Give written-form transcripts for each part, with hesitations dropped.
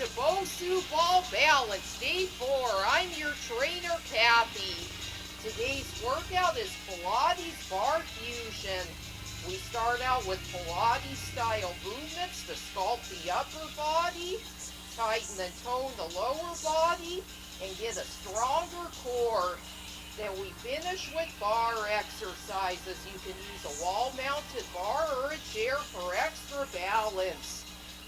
to BOSU Ball Balance, Day 4. I'm your trainer, Kathy. Today's workout is Pilates Barre Fusion. We start out with Pilates style movements to sculpt the upper body, tighten and tone the lower body, and get a stronger core. Then we finish with bar exercises. You can use a wall-mounted bar or a chair for extra balance.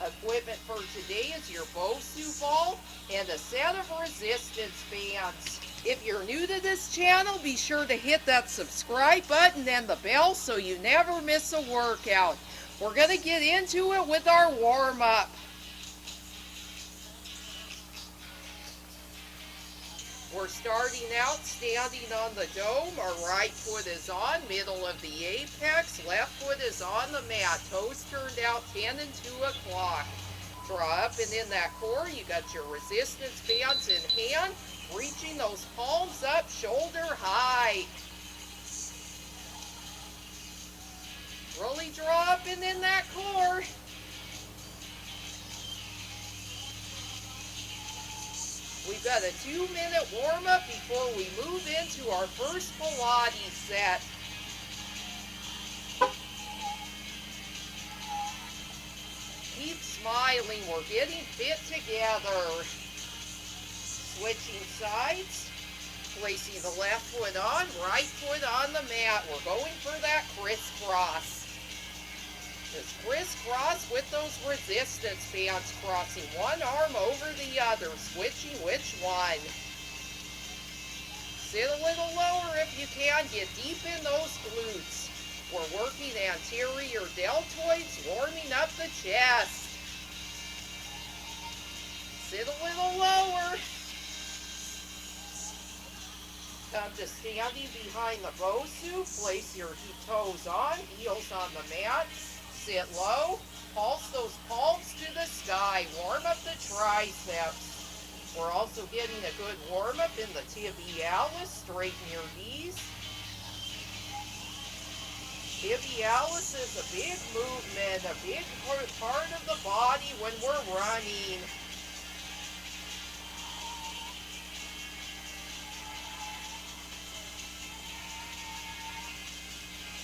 Equipment for today is your BOSU ball and a set of resistance bands. If you're new to this channel, be sure to hit that subscribe button and the bell so you never miss a workout. We're going to get into it with our warm-up. We're starting out standing on the dome. Our right foot is on, middle of the apex. Left foot is on the mat. Toes turned out 10 and 2 o'clock. Draw up and in that core, you got your resistance bands in hand, reaching those palms up, shoulder height. Really draw up and in that core. We've got a 2-minute warm-up before we move into our first Pilates set. Keep smiling, we're getting fit together. Switching sides, placing the left foot on, right foot on the mat. We're going for that crisscross. Just crisscross with those resistance bands, crossing one arm over the other, switching which one. Sit a little lower if you can, get deep in those glutes. We're working anterior deltoids, warming up the chest. Sit a little lower. Come to standing behind the BOSU, place your toes on, heels on the mat. Sit low, pulse those palms to the sky, warm up the triceps. We're also getting a good warm up in the tibialis, straighten your knees. Tibialis is a big movement, a big part of the body when we're running.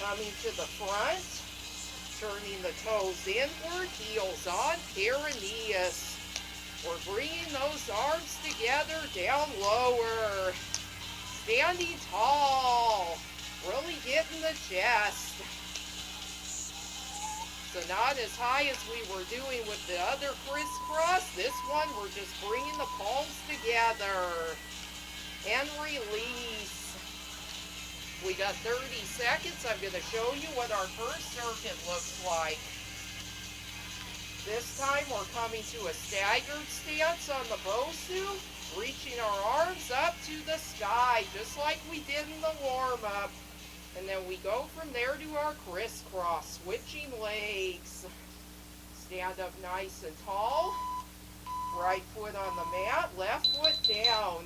Coming to the front. Turning the toes inward, heels on, perineus. We're bringing those arms together, down lower. Standing tall, really getting the chest. So not as high as we were doing with the other crisscross. This one, we're just bringing the palms together. And release. We got 30 seconds. I'm going to show you what our first circuit looks like. This time we're coming to a staggered stance on the BOSU, reaching our arms up to the sky, just like we did in the warm-up. And then we go from there to our crisscross, switching legs. Stand up nice and tall. Right foot on the mat, left foot down.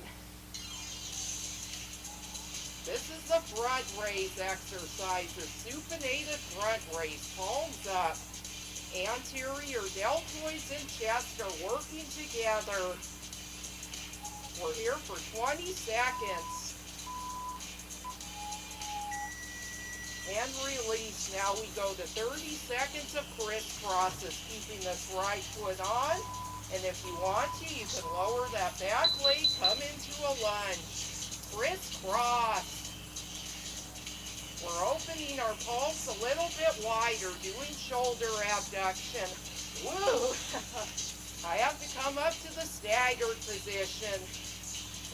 This is the front raise exercise, the supinated front raise, palms up. Anterior deltoids and chest are working together. We're here for 20 seconds. And release. Now we go to 30 seconds of crisscrosses, keeping this right foot on. And if you want to, you can lower that back leg, come into a lunge. Crisscross. We're opening our palms a little bit wider, doing shoulder abduction. Woo! I have to come up to the staggered position.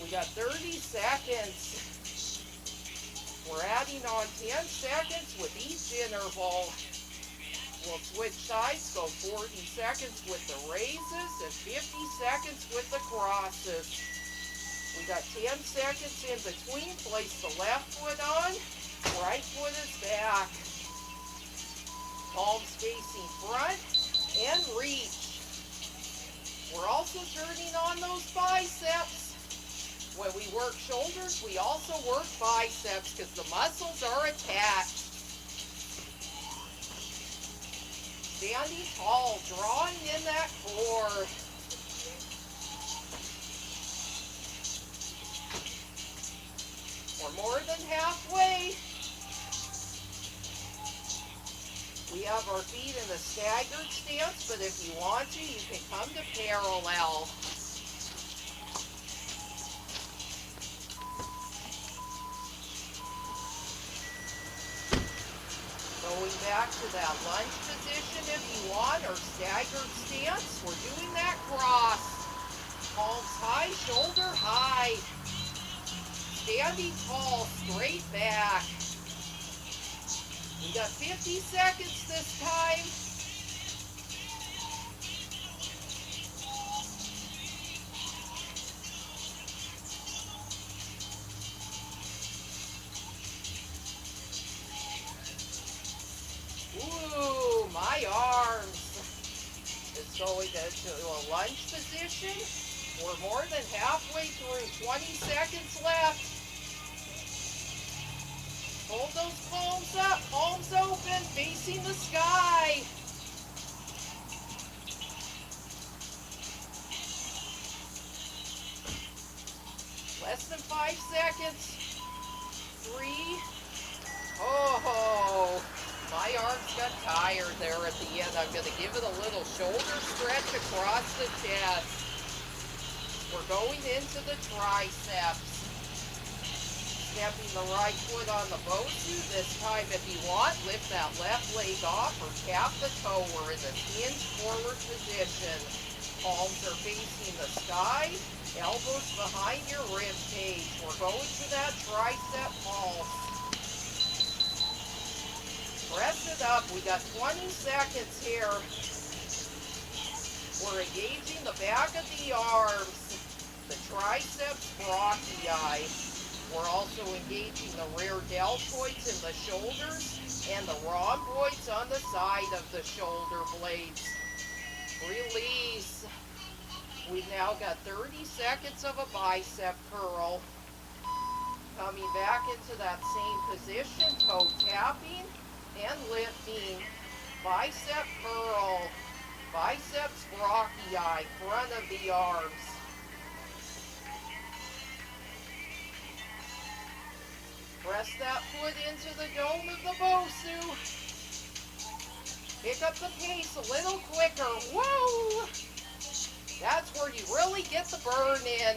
We got 30 seconds. We're adding on 10 seconds with each interval. We'll switch sides, go 40 seconds with the raises and 50 seconds with the crosses. We got 10 seconds in between. Place the left foot on, right foot is back. Palms facing front and reach. We're also turning on those biceps. When we work shoulders, we also work biceps because the muscles are attached. Standing tall, drawing in that core. have our feet in a staggered stance, but if you want to, you can come to parallel. Going back to that lunge position if you want, or staggered stance. We're doing that cross. Palms high, shoulder high. Standing tall, straight back. We got 50 seconds this time. Ooh, my arms. It's going into a lunge position. We're more than halfway through. 20 seconds left. Hold those palms up, palms open, facing the sky. Less than 5 seconds. 3. Oh, my arms got tired there at the end. I'm going to give it a little shoulder stretch across the chest. We're going into the triceps. Stepping the right foot on the BOSU. This time, if you want, lift that left leg off or tap the toe. We're in the hinge forward position. Palms are facing the sky. Elbows behind your rib cage. We're going to that tricep pulse. Press it up. We got 20 seconds here. We're engaging the back of the arms, the triceps brachii. We're also engaging the rear deltoids in the shoulders and the rhomboids on the side of the shoulder blades. Release. We've now got 30 seconds of a bicep curl. Coming back into that same position, toe tapping and lifting. Bicep curl. Biceps brachii, front of the arms. Press that foot into the dome of the BOSU. Pick up the pace a little quicker. Whoa! That's where you really get the burn in.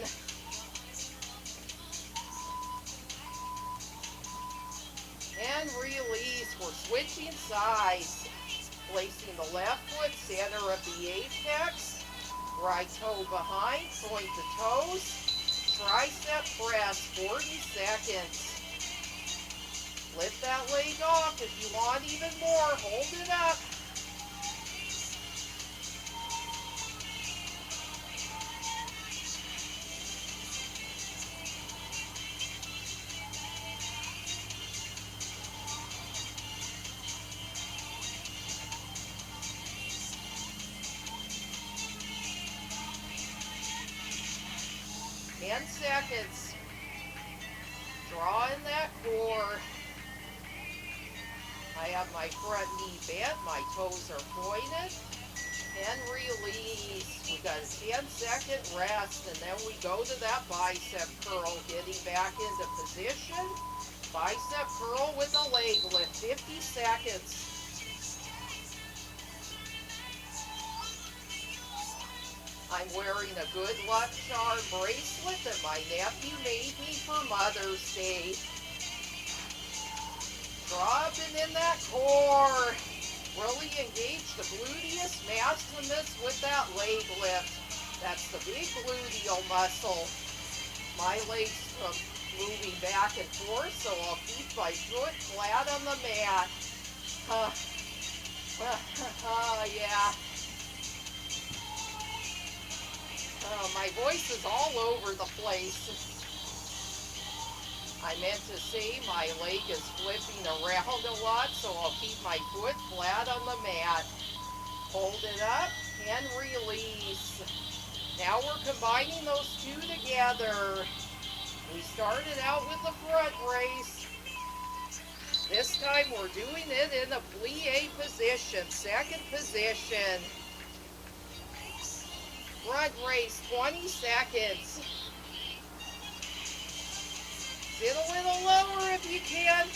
And release. We're switching sides. Placing the left foot center of the apex. Right toe behind. Point the toes. Tricep press. 40 seconds. Lift that leg off if you want even more. Hold it up. Seconds. Draw in that core. I have my front knee bent, my toes are pointed, and release. We got a 10-second rest, and then we go to that bicep curl, getting back into position. Bicep curl with a leg lift, 50 seconds. I'm wearing a good luck charm bracelet that my nephew made me for Mother's Day. Dropping in that core. Really engage the gluteus maximus with that leg lift. That's the big gluteal muscle. My legs are moving back and forth, so I'll keep my foot flat on the mat. Yeah. My voice is all over the place. I meant to say my leg is flipping around a lot, so I'll keep my foot flat on the mat. Hold it up and release. Now we're combining those two together. We started out with the front raise. This time we're doing it in a plié position, second position. Front raise, 20 seconds. Sit a little lower if you can.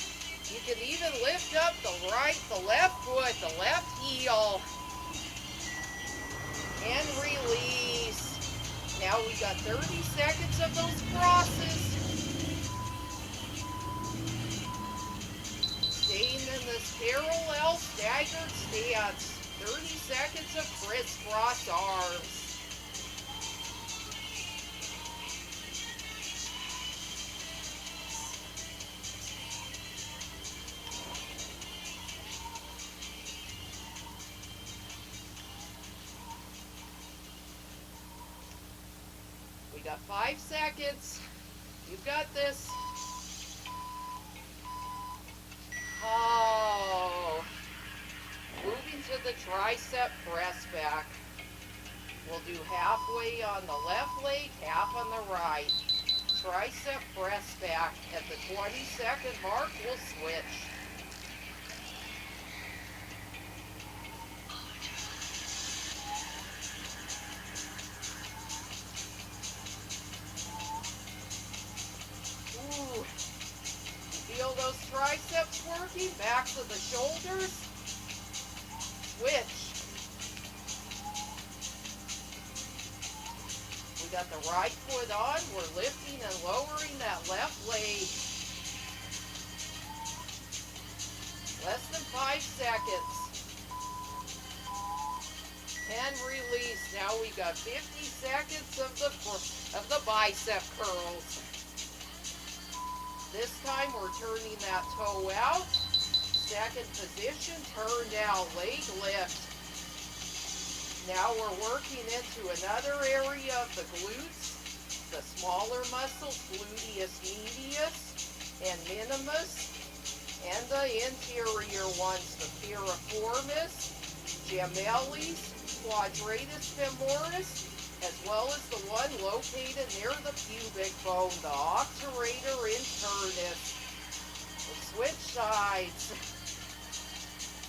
You can even lift up the right, the left foot, the left heel, and release. Now we got 30 seconds of those crosses. Staying in this parallel staggered stance. 30 seconds of crisscross arms. We got 5 seconds. You've got this. Oh. Moving to the tricep press back. We'll do halfway on the left leg, half on the right. Tricep press back. At the 20-second mark, we'll switch. Ooh. You feel those triceps working? Back to the shoulders. Switch. We got the right foot on. We're lifting and lowering that left leg. Less than 5 seconds. And release. Now we got 50 seconds of the bicep curls. This time we're turning that toe out. Second position, turned out, leg lift. Now we're working into another area of the glutes, the smaller muscles, gluteus medius and minimus, and the interior ones, the piriformis, gemellis, quadratus femoris, as well as the one located near the pubic bone, the obturator internus. We'll switch sides.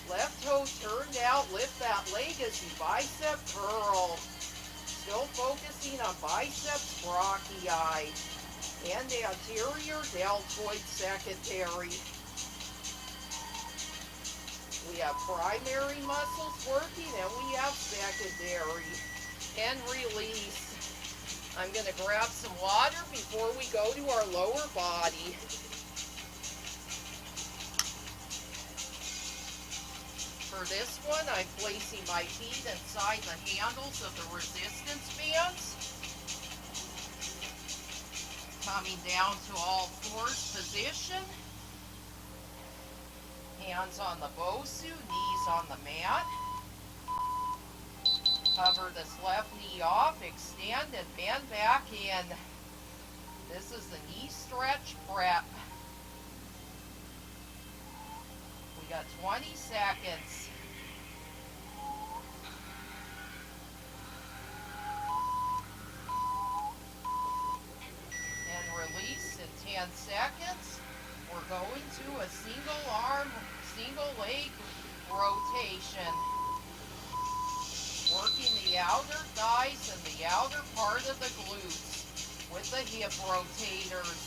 Left toe turned out, lift that leg as you bicep curl. Still focusing on biceps brachii and anterior deltoid secondary. We have primary muscles working and we have secondary. And release. I'm going to grab some water before we go to our lower body. For this one, I'm placing my feet inside the handles of the resistance bands. Coming down to all fours position. Hands on the BOSU, knees on the mat. Cover this left knee off, extend and bend back in. This is the knee stretch prep. We got 20 seconds. And release in 10 seconds. We're going to a single arm, single leg rotation. Working the outer thighs and the outer part of the glutes with the hip rotators.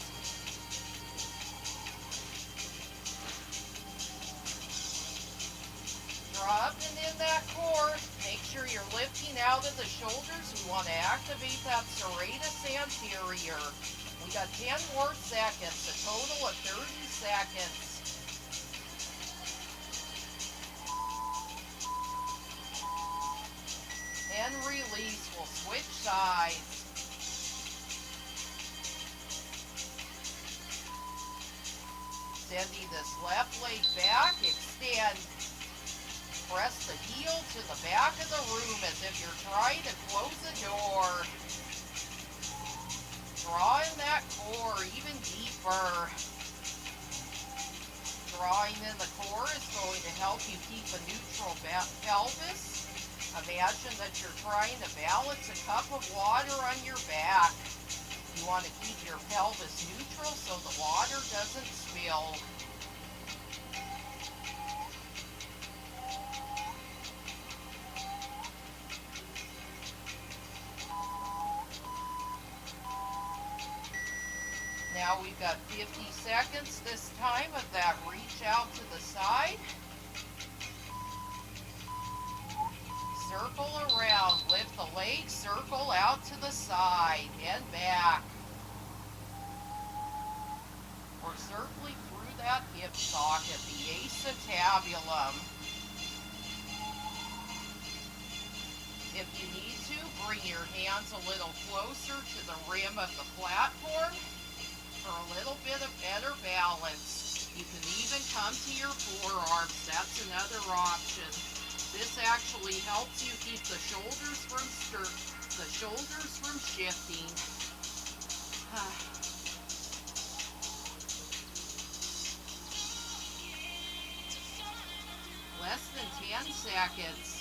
Dropping in that core. Make sure you're lifting out of the shoulders. We want to activate that serratus anterior. We got 10 more seconds, a total of 30 seconds. And release. We'll switch sides. Sending this left leg back, extend. Press the heel to the back of the room as if you're trying to close the door. Drawing that core even deeper. Drawing in the core is going to help you keep a neutral pelvis. Imagine that you're trying to balance a cup of water on your back. You want to keep your pelvis neutral so the water doesn't spill. Now we've got 50 seconds this time of that reach out to the side. Circle around, lift the legs, circle out to the side and back. We're circling through that hip socket, the acetabulum. If you need to, bring your hands a little closer to the rim of the platform for a little bit of better balance. You can even come to your forearms. That's another option. This actually helps you keep the shoulders from shifting. Less than 10 seconds.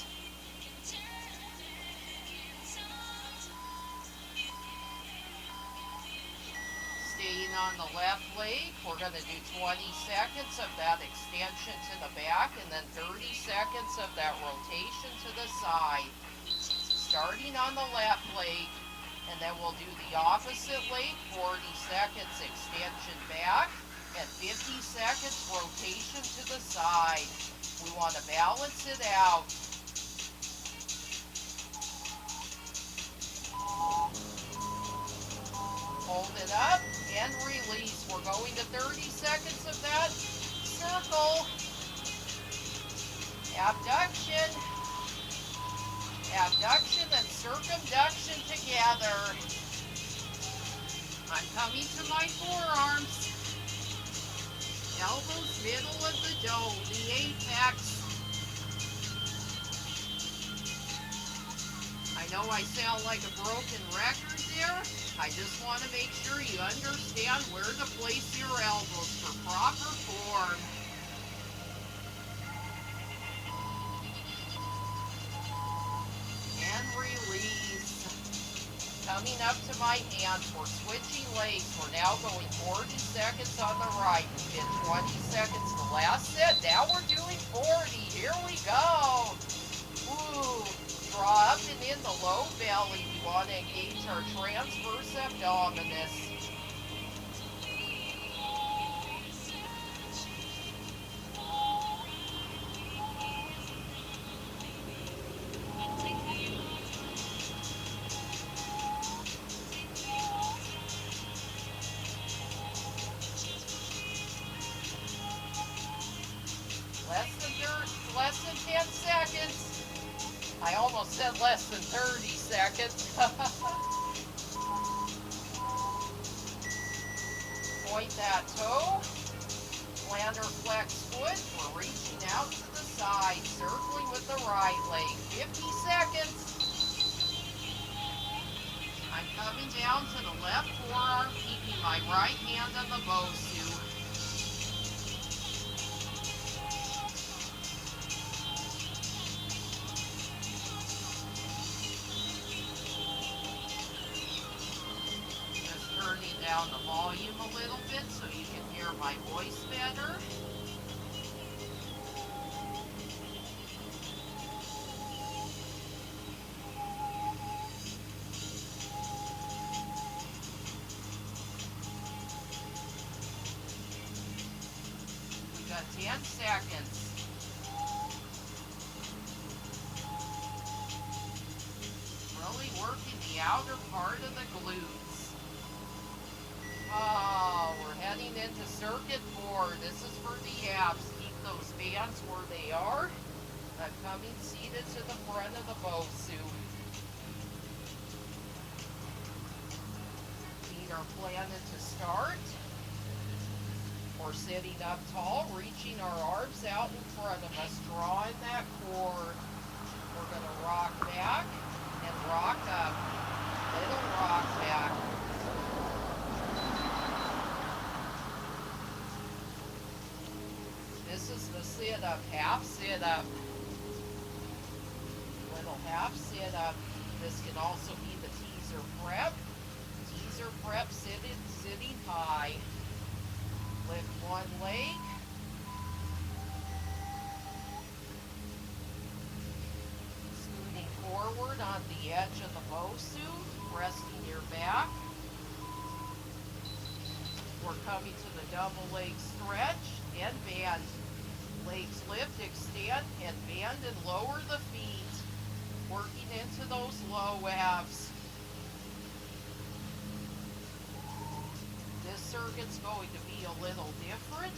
Staying on the left leg, we're going to do 20 seconds of that extension to the back and then 30 seconds of that rotation to the side. Starting on the left leg, and then we'll do the opposite leg, 40 seconds extension back and 50 seconds rotation to the side. We want to balance it out. Hold it up and release. We're going to 30 seconds of that circle. Abduction. Abduction and circumduction together. I'm coming to my forearms. Elbows middle of the dome, the apex. I know I sound like a broken record there. I just want to make sure you understand where to place your elbows for proper form. And release. Coming up to my hands, we're switching legs. We're now going 40 seconds on the right. We did 20 seconds the last set. Now we're doing 40. Here we go. Woo. Draw up and in the low belly. We want to engage our transverse abdominis. Less than 10 seconds. I almost said less than 30 seconds. Point that toe. Plantar flex foot. We're reaching out to the side. Circling with the right leg. 50 seconds. I'm coming down to the left forearm, keeping my right hand on the BOSU. Down the volume a little bit so you can hear my voice better. We got 10 seconds. Really working the outer part of the glutes. Oh, we're heading into circuit 4. This is for the abs. Keep those bands where they are. I'm coming seated to the front of the BOSU. Feet are planted to start. We're sitting up tall, reaching our arms out in front of us, drawing that core. We're going to rock back and rock up. Little rock back. This is the sit-up, half sit-up. Little half sit-up. This can also be the teaser prep. Teaser prep sitting high. Lift one leg. Scooting forward on the edge of the BOSU. Resting your back. we're coming to the double leg stretch and bend. Legs lift, extend, and bend and lower the feet. Working into those low abs. This circuit's going to be a little different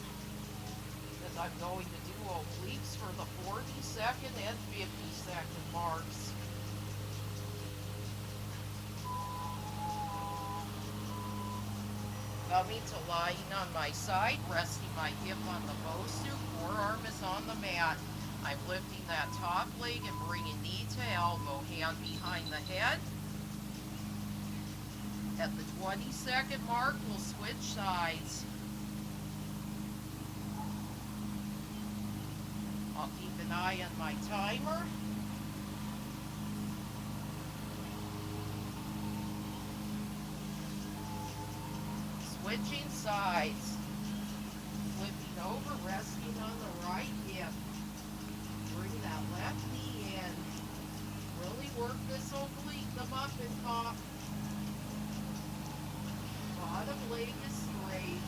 because I'm going to do obliques for the 40-second and 50-second marks. Coming to lying on my side, resting my hip on the BOSU, forearm is on the mat. I'm lifting that top leg and bringing knee to elbow, hand behind the head. At the 20-second mark, we'll switch sides. I'll keep an eye on my timer. Switching sides. Flipping over, resting on the right hip. Bring that left knee in. Really work this oblique, the muffin top. Bottom leg is straight.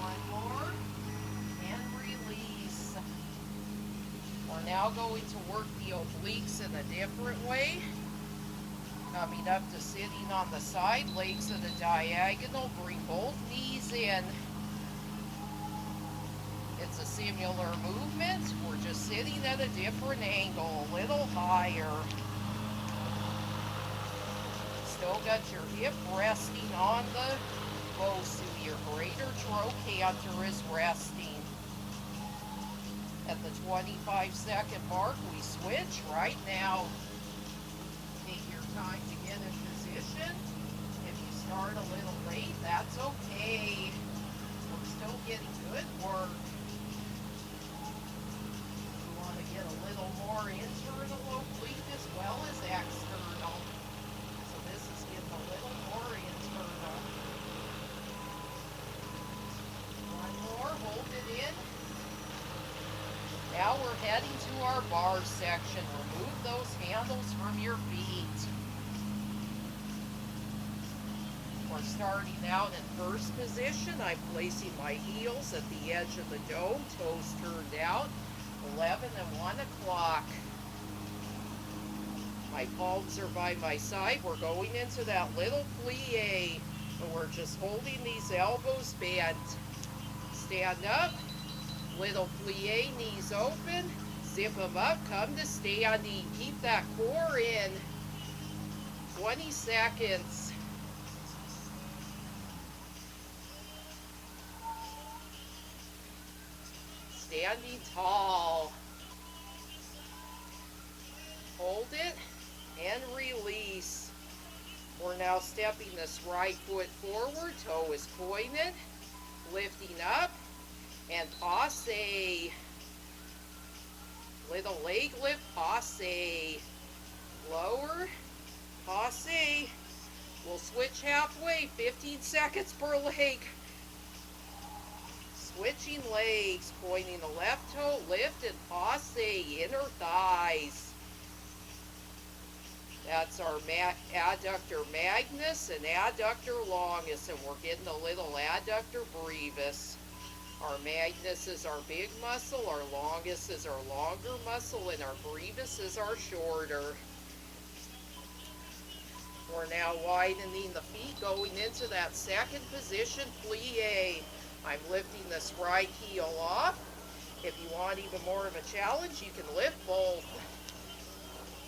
One more. And release. We're now going to work the obliques in a different way. Coming up to sitting on the side, legs at a diagonal, bring both knees in. It's a similar movement, we're just sitting at a different angle, a little higher. Still got your hip resting on the BOSU, your greater trochanter is resting. At the 25-second mark, we switch right now. Take your time to get in position. If you start a little late, that's okay. We're still getting good work. We want to get a little more internal oblique as well as external. So this is getting a little more internal. One more, hold it in. Now we're heading to our bar section. Remove those handles from your feet. We're starting out in first position. I'm placing my heels at the edge of the dome, toes turned out, 11 and 1 o'clock. My palms are by my side. We're going into that little plié, and we're just holding these elbows bent. Stand up. Little plié, knees open, zip them up, come to standing, keep that core in, 20 seconds. Standing tall. Hold it and release. We're now stepping this right foot forward, toe is pointed, lifting up. And passé. Little leg lift, passé. Lower, passé. We'll switch halfway, 15 seconds per leg. Switching legs, pointing the left toe, lift and passé, inner thighs. That's our adductor magnus and adductor longus, and we're getting a little adductor brevis. Our magnus is our big muscle, our longus is our longer muscle, and our brevis is our shorter. We're now widening the feet, going into that second position, plié. I'm lifting this right heel off. If you want even more of a challenge, you can lift both.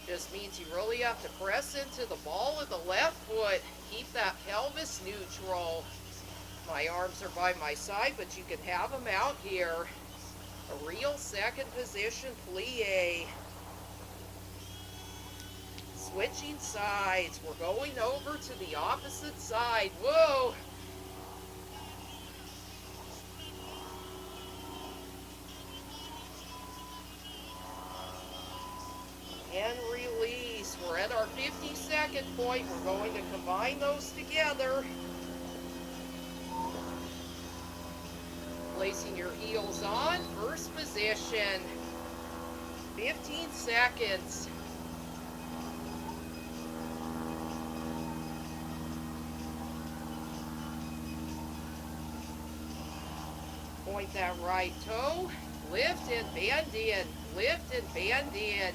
Just means you really have to press into the ball of the left foot. Keep that pelvis neutral. My arms are by my side, but you can have them out here. A real second position plié. Switching sides. We're going over to the opposite side. Whoa! And release. We're at our 50-second point. We're going to combine those together. Placing your heels on, first position, 15 seconds. Point that right toe. Lift and bend in. Lift and bend in.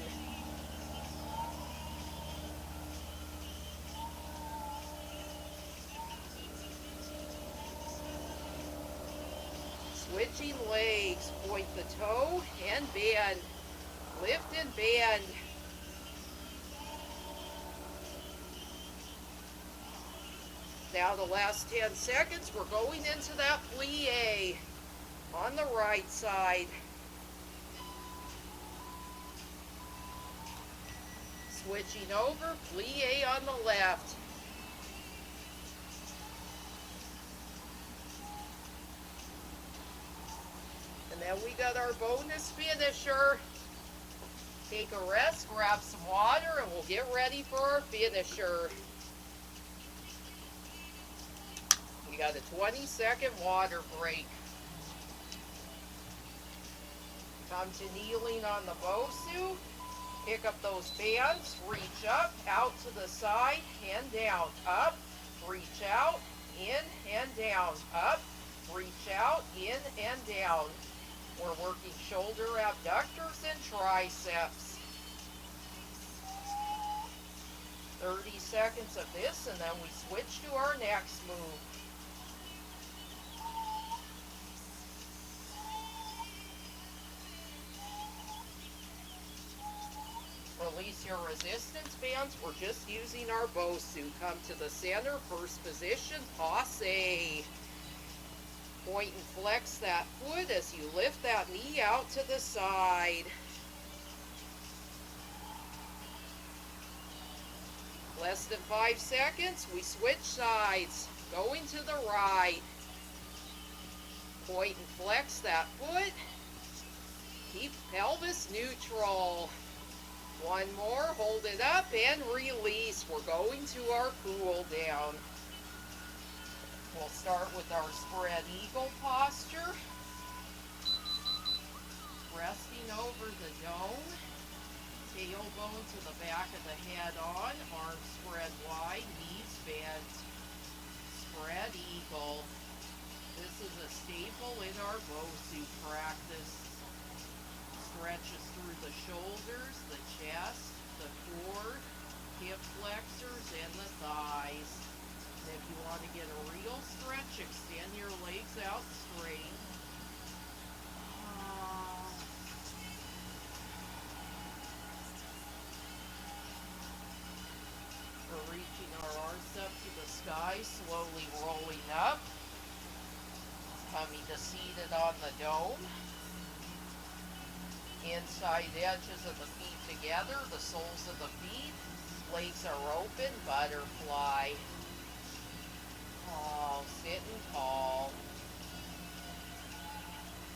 Switching legs. Point the toe and bend. Lift and bend. Now the last 10 seconds, we're going into that plié on the right side. Switching over, plié on the left. And then we got our bonus finisher. Take a rest, grab some water, and we'll get ready for our finisher. We got a 20-second water break. Come to kneeling on the BOSU. Pick up those bands, reach up, out to the side, and down, up, reach out, in and down, up, reach out, in and down. We're working shoulder abductors and triceps. 30 seconds of this, and then we switch to our next move. Release your resistance bands. We're just using our BOSU. Come to the center, first position, passé. Point and flex that foot as you lift that knee out to the side. Less than 5 seconds, we switch sides. Going to the right. Point and flex that foot. Keep pelvis neutral. One more, hold it up and release. We're going to our cool down. We'll start with our spread eagle posture. Resting over the dome. Tailbone to the back of the head on. Arms spread wide, knees bent. Spread eagle. This is a staple in our BOSU practice. Stretches through the shoulders, the chest, the core, hip flexors, and the thighs. And if you want to get a real stretch, extend your legs out straight. We're reaching our arms up to the sky, slowly rolling up. Coming to seated on the dome. Inside edges of the feet together, the soles of the feet, legs are open, butterfly. Oh, sitting tall.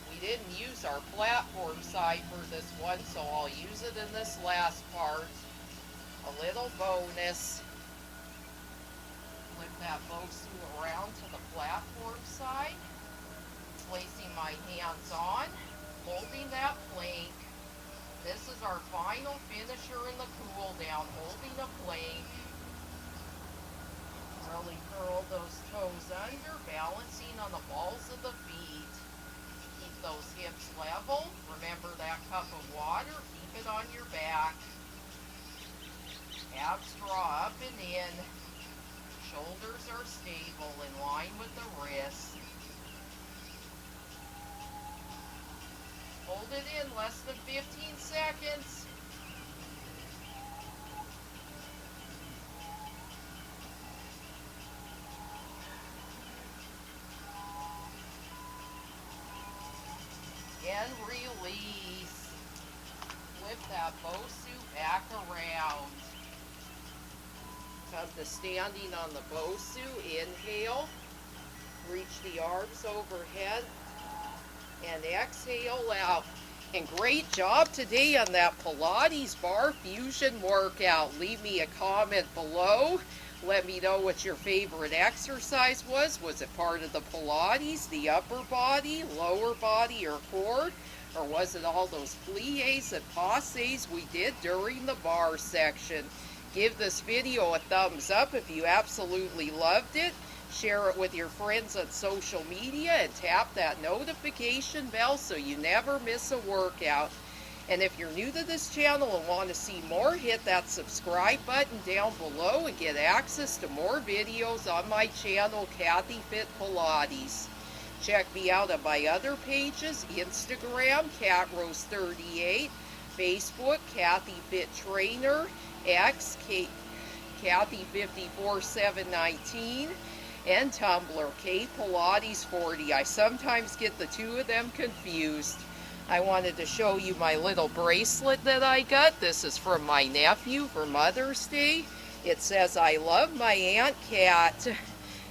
We didn't use our platform side for this one, so I'll use it in this last part. A little bonus. Flip that BOSU around to the platform side. Placing my hands on, holding that plank. This is our final finisher in the cool down, holding a plank. Really curl those toes under, balancing on the balls of the feet. Keep those hips level. Remember that cup of water, keep it on your back. Abs draw up and in. Shoulders are stable, in line with the wrists. Hold it in less than 15 seconds. And release. Flip that BOSU back around. Come to standing on the BOSU. Inhale. Reach the arms overhead. And exhale out. And great job today on that Pilates Barre Fusion workout. Leave me a comment below. Let me know what your favorite exercise was. Was it part of the Pilates, the upper body, lower body, or core? Or was it all those pliés and passés we did during the bar section? Give this video a thumbs up if you absolutely loved it. Share it with your friends on social media and tap that notification bell so you never miss a workout. And if you're new to this channel and want to see more, hit that subscribe button down below and get access to more videos on my channel, Kathy Fit Pilates. Check me out on my other pages, Instagram, CatRose38, Facebook, Kathy Fit Trainer, X, Kathy54719, and Tumblr, K Pilates 40. I sometimes get the two of them confused. I wanted to show you my little bracelet that I got. This is from my nephew for Mother's Day. It says, "I love my Aunt Kat."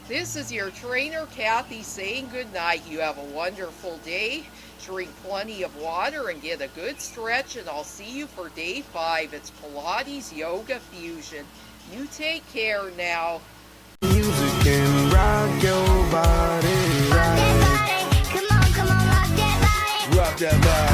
This is your trainer, Kathy, saying good night. You have a wonderful day. Drink plenty of water and get a good stretch, and I'll see you for day 5. It's Pilates Yoga Fusion. You take care now. Music and rock your body right. Rock that body, come on, rock that body. Rock that body.